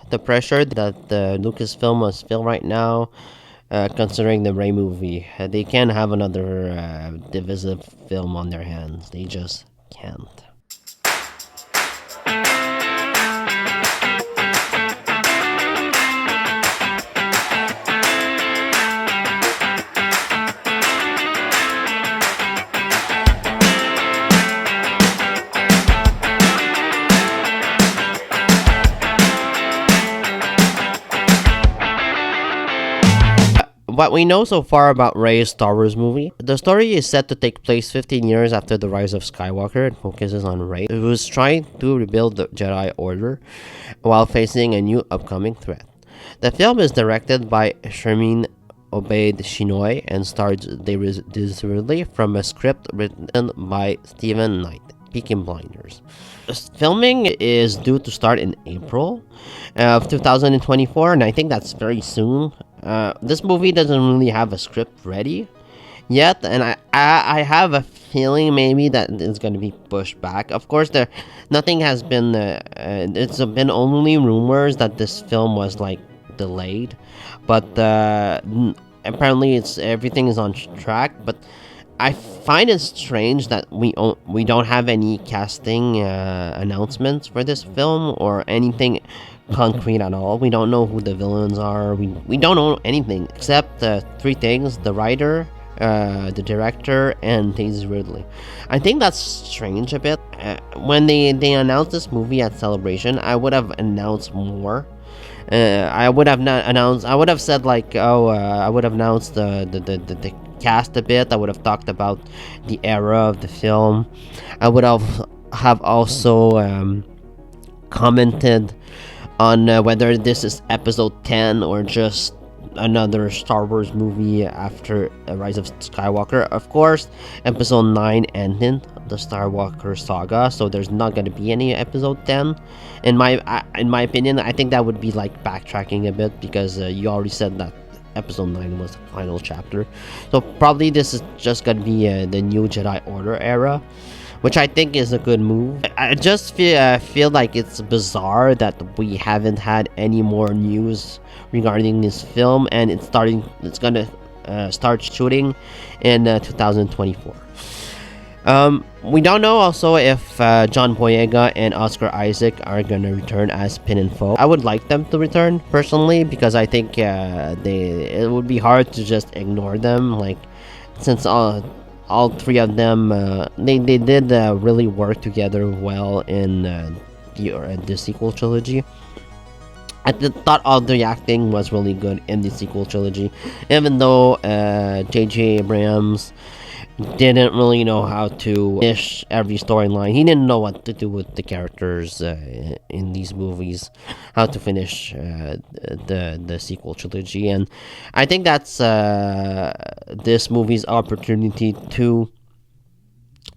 the pressure that the Lucasfilm must feel right now, considering the Ray movie. They can't have another divisive film on their hands. They just can't. What we know so far about Rey's Star Wars movie, the story is set to take place 15 years after the rise of Skywalker and focuses on Rey, who is trying to rebuild the Jedi Order while facing a new upcoming threat. The film is directed by Shermin Obaid Chinoy and stars Davis Ridley from a script written by Stephen Knight, Peaky Blinders. Filming is due to start in April of 2024, and I think that's very soon. This movie doesn't really have a script ready yet, and I have a feeling maybe that it's going to be pushed back. Of course, nothing has been. It's been only rumors that this film was like delayed, but apparently everything is on track. But I find it strange that we don't have any casting announcements for this film or anything concrete at all. We don't know who the villains are. We don't know anything except three things: the writer, the director, and Daisy Ridley. I think that's strange a bit. When they announced this movie at Celebration, I would have announced more. I would have not announced. I would have said like, I would have announced the cast a bit. I would have talked about the era of the film. I would have also commented on whether this is episode 10 or just another Star Wars movie after the rise of Skywalker. Of course, episode 9 ended the Skywalker saga, so there's not going to be any episode 10. In my opinion, I think that would be like backtracking a bit, because you already said that episode 9 was the final chapter. So probably this is just going to be the new Jedi Order era, which I think is a good move. I just feel like it's bizarre that we haven't had any more news regarding this film, and it's gonna start shooting in 2024. We don't know also if John Boyega and Oscar Isaac are gonna return as Pin and Foe. I would like them to return personally, because I think it would be hard to just ignore them, like, since all three of them they did really work together well in the sequel trilogy. I thought all the acting was really good in the sequel trilogy, even though J.J. Abrams didn't really know how to finish every storyline. He didn't know what to do with the characters in these movies, how to finish the sequel trilogy, and I think that's this movie's opportunity to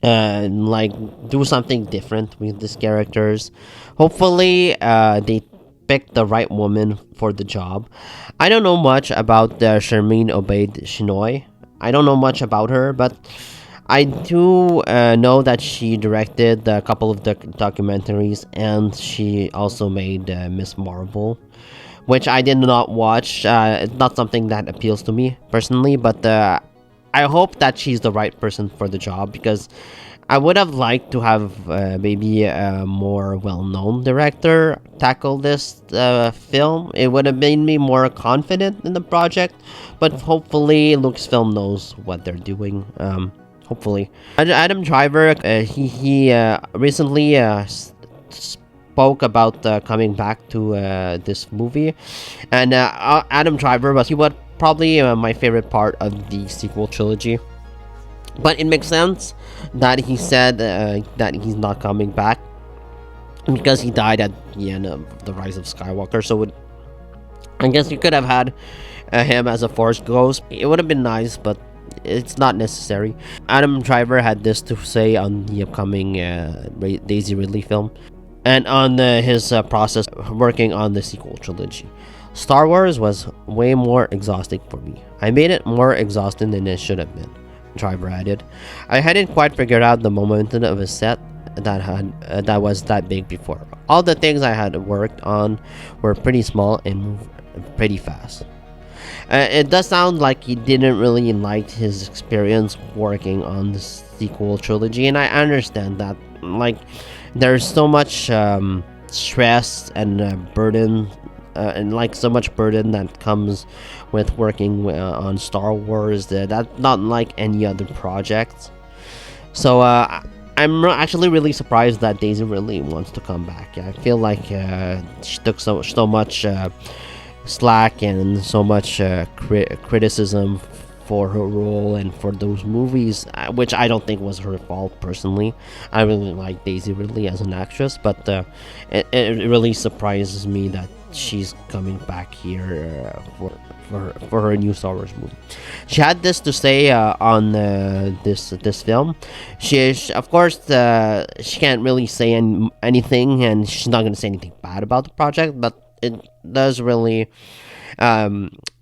like do something different with these characters. Hopefully, they pick the right woman for the job. I don't know much about Shermin Obaid Chinoy. I don't know much about her, but I do know that she directed a couple of documentaries, and she also made Miss Marvel, which I did not watch. It's not something that appeals to me personally, but I hope that she's the right person for the job, because I would have liked to have maybe a more well-known director tackle this film. It would have made me more confident in the project, but hopefully Lucasfilm knows what they're doing. Hopefully. Adam Driver, he recently spoke about coming back to this movie, and Adam Driver was probably my favorite part of the sequel trilogy. But it makes sense that he said that he's not coming back, because he died at the end of the Rise of Skywalker. So I guess you could have had him as a Force ghost. It would have been nice, but it's not necessary. Adam Driver had this to say on the upcoming Daisy Ridley film, and on his process working on the sequel trilogy. Star Wars was way more exhausting for me. I made it more exhausting than it should have been, Driver added. I hadn't quite figured out the momentum of a set that was that big before. all the things I had worked on were pretty small and moved pretty fast. It does sound like he didn't really like his experience working on the sequel trilogy, and I understand that. Like, there's so much stress and burden, and like so much burden that comes with working on Star Wars. That's not like any other project. So actually really surprised that Daisy Ridley wants to come back. I feel like she took so much slack and so much criticism for her role and for those movies, which I don't think was her fault personally. I really like Daisy Ridley as an actress, but it really surprises me that she's coming back here for her new Star Wars movie. She had this to say on this film. Of course, she can't really say anything, and she's not gonna say anything bad about the project, but it does really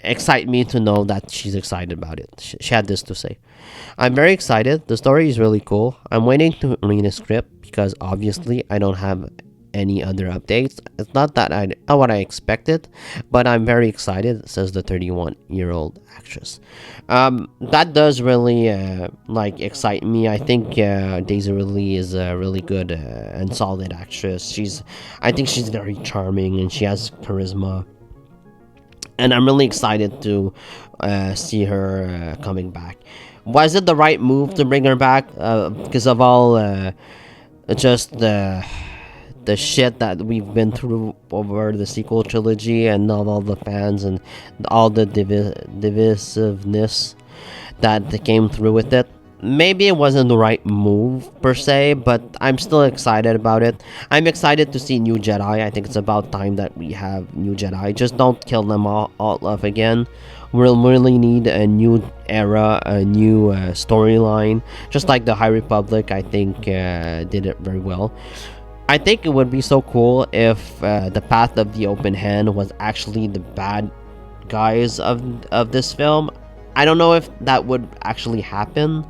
excite me to know that she's excited about it. She had this to say: "I'm very excited. The story is really cool. I'm waiting to read the script because obviously I don't have any other updates. It's not what I expected, but I'm very excited," says the 31-year-old actress. That does really excite me. I think Daisy Ridley is a really good and solid actress. I think she's very charming and she has charisma, and I'm really excited to see her coming back. Was it the right move to bring her back? Because of all just the shit that we've been through over the sequel trilogy, and all the fans and all the divisiveness that came through with it. Maybe it wasn't the right move per se, but I'm still excited about it. I'm excited to see new Jedi. I think it's about time that we have new Jedi. Just don't kill them all off again. We'll really need a new era, a new storyline. Just like the High Republic, I think did it very well. I think it would be so cool if the Path of the Open Hand was actually the bad guys of this film. I don't know if that would actually happen.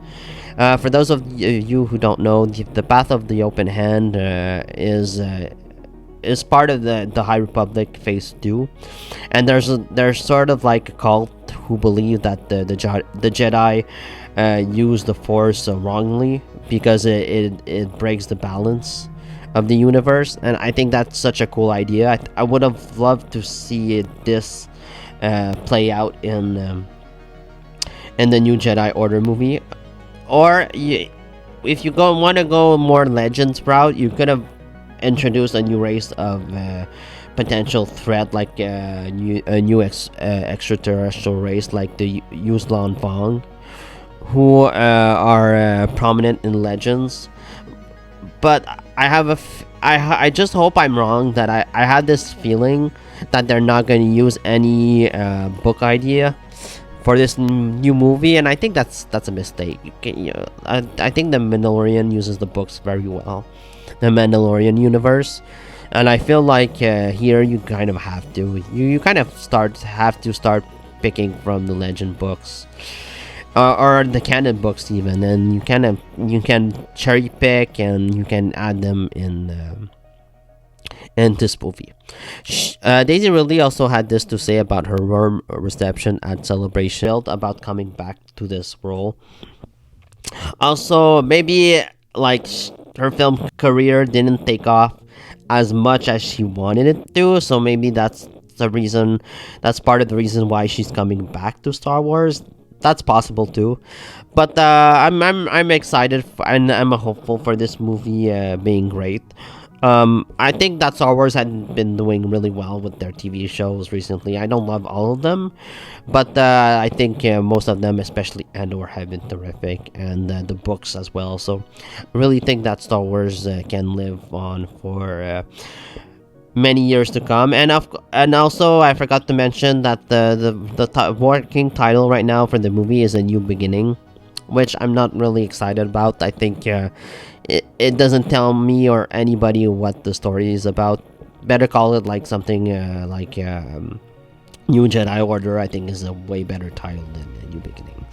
For those of you who don't know, the Path of the Open Hand is part of the High Republic Phase 2, and there's sort of like a cult who believe that the Jedi use the Force wrongly because it breaks the balance of the universe, and I think that's such a cool idea. I would have loved to see this play out in the new Jedi Order movie. Or if you want to go more Legends route, you could have introduced a new race of potential threat, like a new extraterrestrial race like the Yuzlan Vong, who are prominent in Legends. But I just hope I'm wrong, that I had this feeling that they're not going to use any book idea for this new movie, and I think that's a mistake. I think the Mandalorian uses the books very well, the Mandalorian universe, and I feel like here you kind of have to have to start picking from the legend books. Or the canon books even, and you can cherry pick and you can add them in this movie. Daisy Ridley also had this to say about her warm reception at Celebration, about coming back to this role. Also, maybe like her film career didn't take off as much as she wanted it to, so maybe that's part of the reason why she's coming back to Star Wars. That's possible too, but I'm excited and I'm hopeful for this movie being great. I think that Star Wars had been doing really well with their TV shows recently. I don't love all of them, but I think most of them, especially Andor, have been terrific, and the books as well. So I really think that Star Wars can live on for many years to come. And also I forgot to mention that the working title right now for the movie is A New Beginning, which I'm not really excited about. I think it doesn't tell me or anybody what the story is about. Better call it like something like New Jedi Order. I think is a way better title than A New Beginning.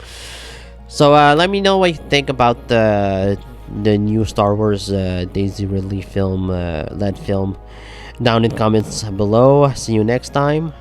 So let me know what you think about the new Star Wars Daisy Ridley film led film down in comments below. See you next time.